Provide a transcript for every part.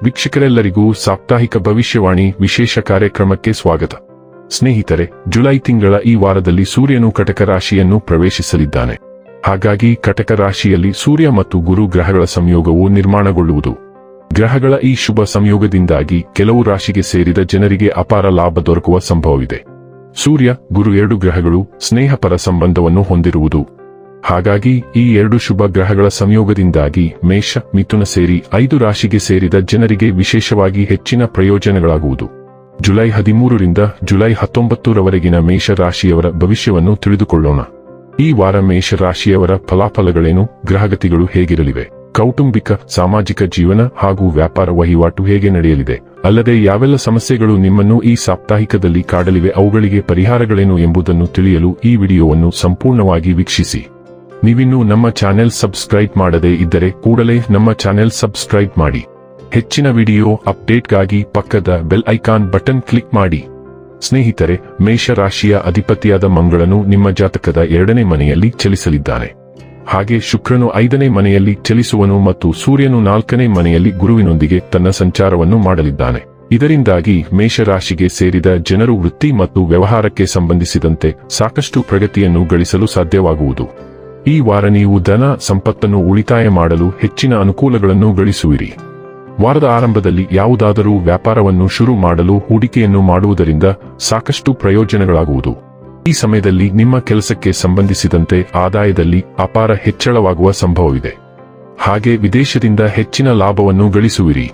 ವೀಕ್ಷಕರೆಲ್ಲರಿಗೂ ಸಾಪ್ತಾಹಿಕ ಭವಿಷ್ಯವಾಣಿ ವಿಶೇಷ ಕಾರ್ಯಕ್ರಮಕ್ಕೆ ಸ್ವಾಗತ. ಸ್ನೇಹಿತರೆ, ಜುಲೈ ತಿಂಗಳ ಈ ವಾರದಲ್ಲಿ ಸೂರ್ಯನು ಕಟಕ ರಾಶಿಯನ್ನು ಪ್ರವೇಶಿಸಲಿದ್ದಾನೆ. ಹಾಗಾಗಿ ಕಟಕ ರಾಶಿಯಲ್ಲಿ ಸೂರ್ಯ ಮತ್ತು ಗುರು ಗ್ರಹಗಳ ಸಂಯೋಗವು ನಿರ್ಮಾಣಗೊಳ್ಳುವುದು. ಗ್ರಹಗಳ ಈ ಶುಭ ಸಂಯೋಗದಿಂದಾಗಿ ಕೆಲವು ರಾಶಿಗೆ ಸೇರಿದ ಜನರಿಗೆ ಅಪಾರ ಲಾಭ ದೊರಕುವ ಸಂಭವವಿದೆ. ಸೂರ್ಯ, ಗುರು ಎರಡು ಗ್ರಹಗಳು ಸ್ನೇಹಪರ ಸಂಬಂಧವನ್ನು ಹೊಂದಿರುವುದು. ಹಾಗಾಗಿ ಈ ಎರಡು ಶುಭ ಗ್ರಹಗಳ ಸಂಯೋಗದಿಂದಾಗಿ ಮೇಷ, ಮಿಥುನ ಸೇರಿ 5 ರಾಶಿಗೆ ಸೇರಿದ ಜನರಿಗೆ ವಿಶೇಷವಾಗಿ ಹೆಚ್ಚಿನ ಪ್ರಯೋಜನಗಳಾಗುವುದು. ಜುಲೈ 13ರಿಂದ ಜುಲೈ 19ರವರೆಗಿನ ಮೇಷ ರಾಶಿಯವರ ಭವಿಷ್ಯವನ್ನು ತಿಳಿದುಕೊಳ್ಳೋಣ. ಈ ವಾರ ಮೇಷ ರಾಶಿಯವರ ಫಲಾಫಲಗಳೇನು, ಗ್ರಹಗತಿಗಳು ಹೇಗಿರಲಿವೆ, ಕೌಟುಂಬಿಕ, ಸಾಮಾಜಿಕ ಜೀವನ ಹಾಗೂ ವ್ಯಾಪಾರ ವಹಿವಾಟು ಹೇಗೆ ನಡೆಯಲಿದೆ, ಅಲ್ಲದೆ ಯಾವೆಲ್ಲ ಸಮಸ್ಯೆಗಳು ನಿಮ್ಮನ್ನು ಈ ಸಾಪ್ತಾಹಿಕದಲ್ಲಿ ಕಾಡಲಿವೆ, ಅವುಗಳಿಗೆ ಪರಿಹಾರಗಳೇನು ಎಂಬುದನ್ನು ತಿಳಿಯಲು ಈ ವಿಡಿಯೋವನ್ನು ಸಂಪೂರ್ಣವಾಗಿ ವೀಕ್ಷಿಸಿ. ನೀವಿನ್ನೂ ನಮ್ಮ ಚಾನೆಲ್ ಸಬ್ಸ್ಕ್ರೈಬ್ ಮಾಡದೇ ಇದ್ದರೆ ಕೂಡಲೇ ನಮ್ಮ ಚಾನೆಲ್ ಸಬ್ಸ್ಕ್ರೈಬ್ ಮಾಡಿ. ಹೆಚ್ಚಿನ ವಿಡಿಯೋ ಅಪ್ಡೇಟ್ಗಾಗಿ ಪಕ್ಕದ ಬೆಲ್ ಐಕಾನ್ ಬಟನ್ ಕ್ಲಿಕ್ ಮಾಡಿ. ಸ್ನೇಹಿತರೆ, ಮೇಷ ರಾಶಿಯ ಅಧಿಪತಿಯಾದ ಮಂಗಳನು ನಿಮ್ಮ ಜಾತಕದ 2ನೇ ಮನೆಯಲ್ಲಿ ಚಲಿಸಲಿದ್ದಾನೆ. ಹಾಗೆ ಶುಕ್ರನು 5ನೇ ಮನೆಯಲ್ಲಿ ಚಲಿಸುವನು ಮತ್ತು ಸೂರ್ಯನು 4ನೇ ಮನೆಯಲ್ಲಿ ಗುರುವಿನೊಂದಿಗೆ ತನ್ನ ಸಂಚಾರವನ್ನು ಮಾಡಲಿದ್ದಾನೆ. ಇದರಿಂದಾಗಿ ಮೇಷರಾಶಿಗೆ ಸೇರಿದ ಜನರು ವೃತ್ತಿ ಮತ್ತು ವ್ಯವಹಾರಕ್ಕೆ ಸಂಬಂಧಿಸಿದಂತೆ ಸಾಕಷ್ಟು ಪ್ರಗತಿಯನ್ನು ಗಳಿಸಲು ಸಾಧ್ಯವಾಗುವುದು. ಈ ವಾರ ನೀವು ಧನ ಸಂಪತ್ತನ್ನು ಉಳಿತಾಯ ಮಾಡಲು ಹೆಚ್ಚಿನ ಅನುಕೂಲಗಳನ್ನು ಗಳಿಸುವಿರಿ. ವಾರದ ಆರಂಭದಲ್ಲಿ ಯಾವುದಾದರೂ ವ್ಯಾಪಾರವನ್ನು ಶುರು ಮಾಡಲು ಹೂಡಿಕೆಯನ್ನು ಮಾಡುವುದರಿಂದ ಸಾಕಷ್ಟು ಪ್ರಯೋಜನಗಳಾಗುವುದು. ಈ ಸಮಯದಲ್ಲಿ ನಿಮ್ಮ ಕೆಲಸಕ್ಕೆ ಸಂಬಂಧಿಸಿದಂತೆ ಆದಾಯದಲ್ಲಿ ಅಪಾರ ಹೆಚ್ಚಳವಾಗುವ ಸಂಭವವಿದೆ. ಹಾಗೆ ವಿದೇಶದಿಂದ ಹೆಚ್ಚಿನ ಲಾಭವನ್ನು ಗಳಿಸುವಿರಿ.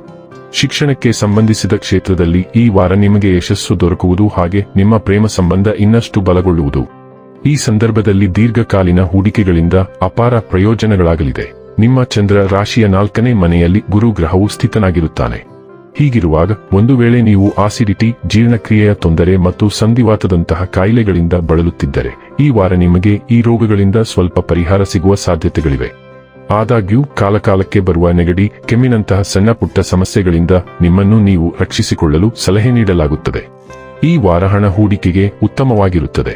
ಶಿಕ್ಷಣಕ್ಕೆ ಸಂಬಂಧಿಸಿದ ಕ್ಷೇತ್ರದಲ್ಲಿ ಈ ವಾರ ನಿಮಗೆ ಯಶಸ್ಸು ದೊರಕುವುದು. ಹಾಗೆ ನಿಮ್ಮ ಪ್ರೇಮ ಸಂಬಂಧ ಇನ್ನಷ್ಟು ಬಲಗೊಳ್ಳುವುದು. ಈ ಸಂದರ್ಭದಲ್ಲಿ ದೀರ್ಘಕಾಲೀನ ಹೂಡಿಕೆಗಳಿಂದ ಅಪಾರ ಪ್ರಯೋಜನಗಳಾಗಲಿದೆ. ನಿಮ್ಮ ಚಂದ್ರ ರಾಶಿಯ 4ನೇ ಮನೆಯಲ್ಲಿ ಗುರು ಗ್ರಹವು ಸ್ಥಿತನಾಗಿರುತ್ತಾನೆ. ಹೀಗಿರುವಾಗ ಒಂದು ವೇಳೆ ನೀವು ಆಸಿಡಿಟಿ, ಜೀರ್ಣಕ್ರಿಯೆಯ ತೊಂದರೆ ಮತ್ತು ಸಂಧಿವಾತದಂತಹ ಕಾಯಿಲೆಗಳಿಂದ ಬಳಲುತ್ತಿದ್ದರೆ ಈ ವಾರ ನಿಮಗೆ ಈ ರೋಗಗಳಿಂದ ಸ್ವಲ್ಪ ಪರಿಹಾರ ಸಿಗುವ ಸಾಧ್ಯತೆಗಳಿವೆ. ಆದಾಗ್ಯೂ ಕಾಲಕಾಲಕ್ಕೆ ಬರುವ ನೆಗಡಿ, ಕೆಮ್ಮಿನಂತಹ ಸಣ್ಣ ಪುಟ್ಟ ಸಮಸ್ಯೆಗಳಿಂದ ನಿಮ್ಮನ್ನು ನೀವು ರಕ್ಷಿಸಿಕೊಳ್ಳಲು ಸಲಹೆ ನೀಡಲಾಗುತ್ತದೆ. ಈ ವಾರ ಹಣ ಹೂಡಿಕೆಗೆ ಉತ್ತಮವಾಗಿರುತ್ತದೆ.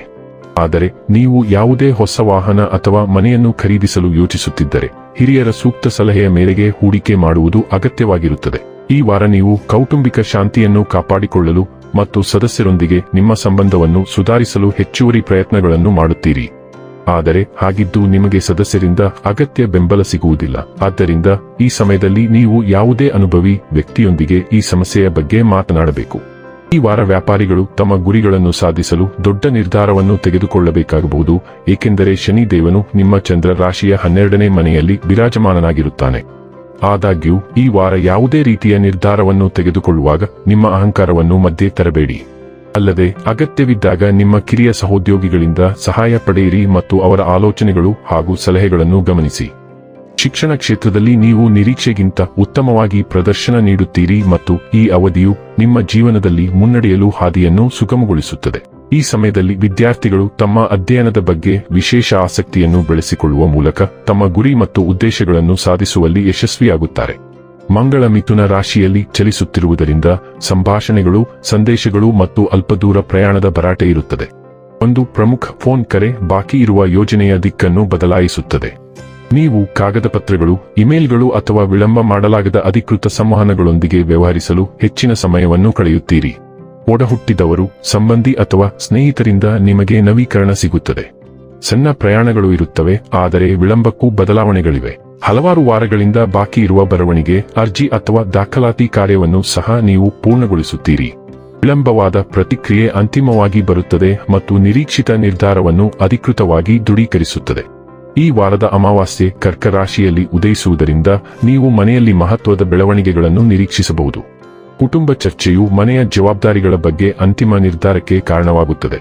ಆದರೆ ನೀವು ಯಾವುದೇ ಹೊಸ ವಾಹನ ಅಥವಾ ಮನೆಯನ್ನು ಖರೀದಿಸಲು ಯೋಚಿಸುತ್ತಿದ್ದರೆ ಹಿರಿಯರ ಸೂಕ್ತ ಸಲಹೆಯ ಮೇರೆಗೆ ಹೂಡಿಕೆ ಮಾಡುವುದು ಅಗತ್ಯವಾಗಿರುತ್ತದೆ. ಈ ವಾರ ನೀವು ಕೌಟುಂಬಿಕ ಶಾಂತಿಯನ್ನು ಕಾಪಾಡಿಕೊಳ್ಳಲು ಮತ್ತು ಸದಸ್ಯರೊಂದಿಗೆ ನಿಮ್ಮ ಸಂಬಂಧವನ್ನು ಸುಧಾರಿಸಲು ಹೆಚ್ಚುವರಿ ಪ್ರಯತ್ನಗಳನ್ನು ಮಾಡುತ್ತೀರಿ. ಆದರೆ ಹಾಗಿದ್ದು ನಿಮಗೆ ಸದಸ್ಯರಿಂದ ಅಗತ್ಯ ಬೆಂಬಲ ಸಿಗುವುದಿಲ್ಲ. ಆದ್ದರಿಂದ ಈ ಸಮಯದಲ್ಲಿ ನೀವು ಯಾವುದೇ ಅನುಭವಿ ವ್ಯಕ್ತಿಯೊಂದಿಗೆ ಈ ಸಮಸ್ಯೆಯ ಬಗ್ಗೆ ಮಾತನಾಡಬೇಕು. ಈ ವಾರ ವ್ಯಾಪಾರಿಗಳು ತಮ್ಮ ಗುರಿಗಳನ್ನು ಸಾಧಿಸಲು ದೊಡ್ಡ ನಿರ್ಧಾರವನ್ನು ತೆಗೆದುಕೊಳ್ಳಬೇಕಾಗಬಹುದು, ಏಕೆಂದರೆ ಶನಿ ದೇವನು ನಿಮ್ಮ ಚಂದ್ರ ರಾಶಿಯ 12ನೇ ಮನೆಯಲ್ಲಿ ವಿರಾಜಮಾನನಾಗಿರುತ್ತಾನೆ. ಆದಾಗ್ಯೂ ಈ ವಾರ ಯಾವುದೇ ರೀತಿಯ ನಿರ್ಧಾರವನ್ನು ತೆಗೆದುಕೊಳ್ಳುವಾಗ ನಿಮ್ಮ ಅಹಂಕಾರವನ್ನು ಮಧ್ಯೆ ತರಬೇಡಿ. ಅಲ್ಲದೆ ಅಗತ್ಯವಿದ್ದಾಗ ನಿಮ್ಮ ಕಿರಿಯ ಸಹೋದ್ಯೋಗಿಗಳಿಂದ ಸಹಾಯ ಪಡೆಯಿರಿ ಮತ್ತು ಅವರ ಆಲೋಚನೆಗಳು ಹಾಗೂ ಸಲಹೆಗಳನ್ನು ಗಮನಿಸಿ. ಶಿಕ್ಷಣ ಕ್ಷೇತ್ರದಲ್ಲಿ ನೀವು ನಿರೀಕ್ಷೆಗಿಂತ ಉತ್ತಮವಾಗಿ ಪ್ರದರ್ಶನ ನೀಡುತ್ತೀರಿ ಮತ್ತು ಈ ಅವಧಿಯು ನಿಮ್ಮ ಜೀವನದಲ್ಲಿ ಮುನ್ನಡೆಯಲು ಹಾದಿಯನ್ನು ಸುಗಮಗೊಳಿಸುತ್ತದೆ. ಈ ಸಮಯದಲ್ಲಿ ವಿದ್ಯಾರ್ಥಿಗಳು ತಮ್ಮ ಅಧ್ಯಯನದ ಬಗ್ಗೆ ವಿಶೇಷ ಆಸಕ್ತಿಯನ್ನು ಬೆಳೆಸಿಕೊಳ್ಳುವ ಮೂಲಕ ತಮ್ಮ ಗುರಿ ಮತ್ತು ಉದ್ದೇಶಗಳನ್ನು ಸಾಧಿಸುವಲ್ಲಿ ಯಶಸ್ವಿಯಾಗುತ್ತಾರೆ. ಮಂಗಳ ಮಿಥುನ ರಾಶಿಯಲ್ಲಿ ಚಲಿಸುತ್ತಿರುವುದರಿಂದ ಸಂಭಾಷಣೆಗಳು, ಸಂದೇಶಗಳು ಮತ್ತು ಅಲ್ಪದೂರ ಪ್ರಯಾಣದ ಭರಾಟೆ ಇರುತ್ತದೆ. ಒಂದು ಪ್ರಮುಖ ಫೋನ್ ಕರೆ ಬಾಕಿ ಇರುವ ಯೋಜನೆಯ ದಿಕ್ಕನ್ನು ಬದಲಾಯಿಸುತ್ತದೆ. ನೀವು ಕಾಗದ ಪತ್ರಗಳು, ಇಮೇಲ್ಗಳು ಅಥವಾ ವಿಳಂಬ ಮಾಡಲಾಗದ ಅಧಿಕೃತ ಸಂವಹನಗಳೊಂದಿಗೆ ವ್ಯವಹರಿಸಲು ಹೆಚ್ಚಿನ ಸಮಯವನ್ನು ಕಳೆಯುತ್ತೀರಿ. ಒಡಹುಟ್ಟಿದವರು, ಸಂಬಂಧಿ ಅಥವಾ ಸ್ನೇಹಿತರಿಂದ ನಿಮಗೆ ನವೀಕರಣ ಸಿಗುತ್ತದೆ. ಸಣ್ಣ ಪ್ರಯಾಣಗಳು ಇರುತ್ತವೆ, ಆದರೆ ವಿಳಂಬಕ್ಕೂ ಬದಲಾವಣೆಗಳಿವೆ. ಹಲವಾರು ವಾರಗಳಿಂದ ಬಾಕಿ ಇರುವ ಬರವಣಿಗೆ, ಅರ್ಜಿ ಅಥವಾ ದಾಖಲಾತಿ ಕಾರ್ಯವನ್ನು ಸಹ ನೀವು ಪೂರ್ಣಗೊಳಿಸುತ್ತೀರಿ. ವಿಳಂಬವಾದ ಪ್ರತಿಕ್ರಿಯೆ ಅಂತಿಮವಾಗಿ ಬರುತ್ತದೆ ಮತ್ತು ನಿರೀಕ್ಷಿತ ನಿರ್ಧಾರವನ್ನು ಅಧಿಕೃತವಾಗಿ ದೃಢೀಕರಿಸುತ್ತದೆ. ಈ ವಾರದ ಅಮಾವಾಸ್ಯೆ ಕರ್ಕ ರಾಶಿಯಲ್ಲಿ ಉದಯಿಸುವುದರಿಂದ ನೀವು ಮನೆಯಲ್ಲಿ ಮಹತ್ವದ ಬೆಳವಣಿಗೆಗಳನ್ನು ನಿರೀಕ್ಷಿಸಬಹುದು. ಕುಟುಂಬ ಚರ್ಚೆಯು ಮನೆಯ ಜವಾಬ್ದಾರಿಗಳ ಬಗ್ಗೆ ಅಂತಿಮ ನಿರ್ಧಾರಕ್ಕೆ ಕಾರಣವಾಗುತ್ತದೆ.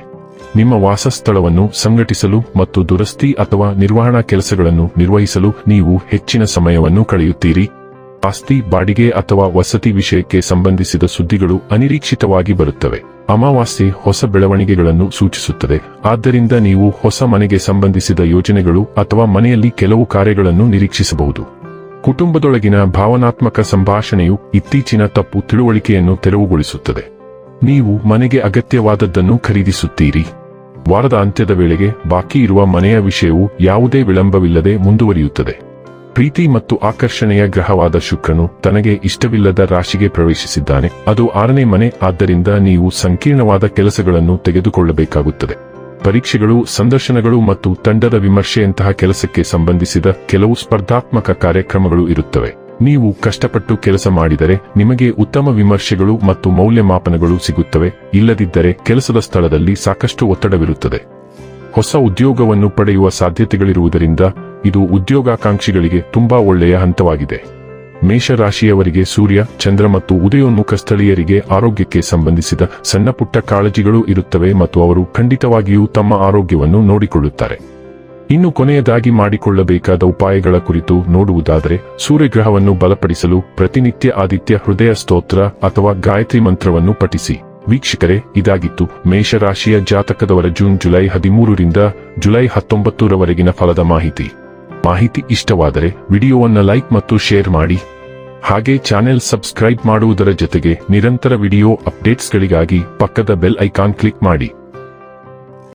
ನಿಮ್ಮ ವಾಸಸ್ಥಳವನ್ನು ಸಂಘಟಿಸಲು ಮತ್ತು ದುರಸ್ತಿ ಅಥವಾ ನಿರ್ವಹಣಾ ಕೆಲಸಗಳನ್ನು ನಿರ್ವಹಿಸಲು ನೀವು ಹೆಚ್ಚಿನ ಸಮಯವನ್ನು ಕಳೆಯುತ್ತೀರಿ. ಆಸ್ತಿ, ಬಾಡಿಗೆ ಅಥವಾ ವಸತಿ ವಿಷಯಕ್ಕೆ ಸಂಬಂಧಿಸಿದ ಸುದ್ದಿಗಳು ಅನಿರೀಕ್ಷಿತವಾಗಿ ಬರುತ್ತವೆ. ಅಮಾವಾಸ್ಯೆ ಹೊಸ ಬೆಳವಣಿಗೆಗಳನ್ನು ಸೂಚಿಸುತ್ತದೆ, ಆದ್ದರಿಂದ ನೀವು ಹೊಸ ಮನೆಗೆ ಸಂಬಂಧಿಸಿದ ಯೋಜನೆಗಳು ಅಥವಾ ಮನೆಯಲ್ಲಿ ಕೆಲವು ಕಾರ್ಯಗಳನ್ನು ನಿರೀಕ್ಷಿಸಬಹುದು. ಕುಟುಂಬದೊಳಗಿನ ಭಾವನಾತ್ಮಕ ಸಂಭಾಷಣೆಯು ಇತ್ತೀಚಿನ ತಪ್ಪು ತಿಳುವಳಿಕೆಯನ್ನು ತೆರವುಗೊಳಿಸುತ್ತದೆ. ನೀವು ಮನೆಗೆ ಅಗತ್ಯವಾದದ್ದನ್ನು ಖರೀದಿಸುತ್ತೀರಿ. ವಾರದ ಅಂತ್ಯದ ವೇಳೆಗೆ ಬಾಕಿ ಇರುವ ಮನೆಯ ವಿಷಯವು ಯಾವುದೇ ವಿಳಂಬವಿಲ್ಲದೆ ಮುಂದುವರಿಯುತ್ತದೆ. ಪ್ರೀತಿ ಮತ್ತು ಆಕರ್ಷಣೆಯ ಗ್ರಹವಾದ ಶುಕ್ರನು ತನಗೆ ಇಷ್ಟವಿಲ್ಲದ ರಾಶಿಗೆ ಪ್ರವೇಶಿಸಿದ್ದಾನೆ. ಅದು 6ನೇ ಮನೆ. ಆದ್ದರಿಂದ ನೀವು ಸಂಕೀರ್ಣವಾದ ಕೆಲಸಗಳನ್ನು ತೆಗೆದುಕೊಳ್ಳಬೇಕಾಗುತ್ತದೆ. ಪರೀಕ್ಷೆಗಳು, ಸಂದರ್ಶನಗಳು ಮತ್ತು ತಂಡದ ವಿಮರ್ಶೆಯಂತಹ ಕೆಲಸಕ್ಕೆ ಸಂಬಂಧಿಸಿದ ಕೆಲವು ಸ್ಪರ್ಧಾತ್ಮಕ ಕಾರ್ಯಕ್ರಮಗಳು ಇರುತ್ತವೆ. ನೀವು ಕಷ್ಟಪಟ್ಟು ಕೆಲಸ ಮಾಡಿದರೆ ನಿಮಗೆ ಉತ್ತಮ ವಿಮರ್ಶೆಗಳು ಮತ್ತು ಮೌಲ್ಯಮಾಪನಗಳು ಸಿಗುತ್ತವೆ. ಇಲ್ಲದಿದ್ದರೆ ಕೆಲಸದ ಸ್ಥಳದಲ್ಲಿ ಸಾಕಷ್ಟು ಒತ್ತಡವಿರುತ್ತದೆ. ಹೊಸ ಉದ್ಯೋಗವನ್ನು ಪಡೆಯುವ ಸಾಧ್ಯತೆಗಳಿರುವುದರಿಂದ ಇದು ಉದ್ಯೋಗಾಕಾಂಕ್ಷಿಗಳಿಗೆ ತುಂಬಾ ಒಳ್ಳೆಯ ಹಂತವಾಗಿದೆ. ಮೇಷರಾಶಿಯವರಿಗೆ ಸೂರ್ಯ, ಚಂದ್ರ ಮತ್ತು ಉದಯೋನ್ಮುಖ ಸ್ಥಳೀಯರಿಗೆ ಆರೋಗ್ಯಕ್ಕೆ ಸಂಬಂಧಿಸಿದ ಸಣ್ಣ ಪುಟ್ಟ ಕಾಳಜಿಗಳು ಇರುತ್ತವೆ ಮತ್ತು ಅವರು ಖಂಡಿತವಾಗಿಯೂ ತಮ್ಮ ಆರೋಗ್ಯವನ್ನು ನೋಡಿಕೊಳ್ಳುತ್ತಾರೆ. ಇನ್ನು ಕೊನೆಯದಾಗಿ ಮಾಡಿಕೊಳ್ಳಬೇಕಾದ ಉಪಾಯಗಳ ಕುರಿತು ನೋಡುವುದಾದರೆ, ಸೂರ್ಯಗ್ರಹವನ್ನು ಬಲಪಡಿಸಲು ಪ್ರತಿನಿತ್ಯ ಆದಿತ್ಯ ಹೃದಯ ಸ್ತೋತ್ರ ಅಥವಾ ಗಾಯತ್ರಿ ಮಂತ್ರವನ್ನು ಪಠಿಸಿ. ವೀಕ್ಷಕರೇ, ಇದಾಗಿತ್ತು ಮೇಷರಾಶಿಯ ಜಾತಕದವರ ಜುಲೈ 13ರಿಂದ ಜುಲೈ 19ರವರೆಗಿನ ಫಲದ ಮಾಹಿತಿ ಇಷ್ಟವಾದರೆ ವಿಡಿಯೋವನ್ನು ಲೈಕ್ ಮತ್ತು ಶೇರ್ ಮಾಡಿ. ಹಾಗೆ ಚಾನೆಲ್ ಸಬ್ಸ್ಕ್ರೈಬ್ ಮಾಡುವುದರ ಜೊತೆಗೆ ನಿರಂತರ ವಿಡಿಯೋ ಅಪ್ಡೇಟ್ಸ್ಗಳಿಗಾಗಿ ಪಕ್ಕದ ಬೆಲ್ ಐಕಾನ್ ಕ್ಲಿಕ್ ಮಾಡಿ.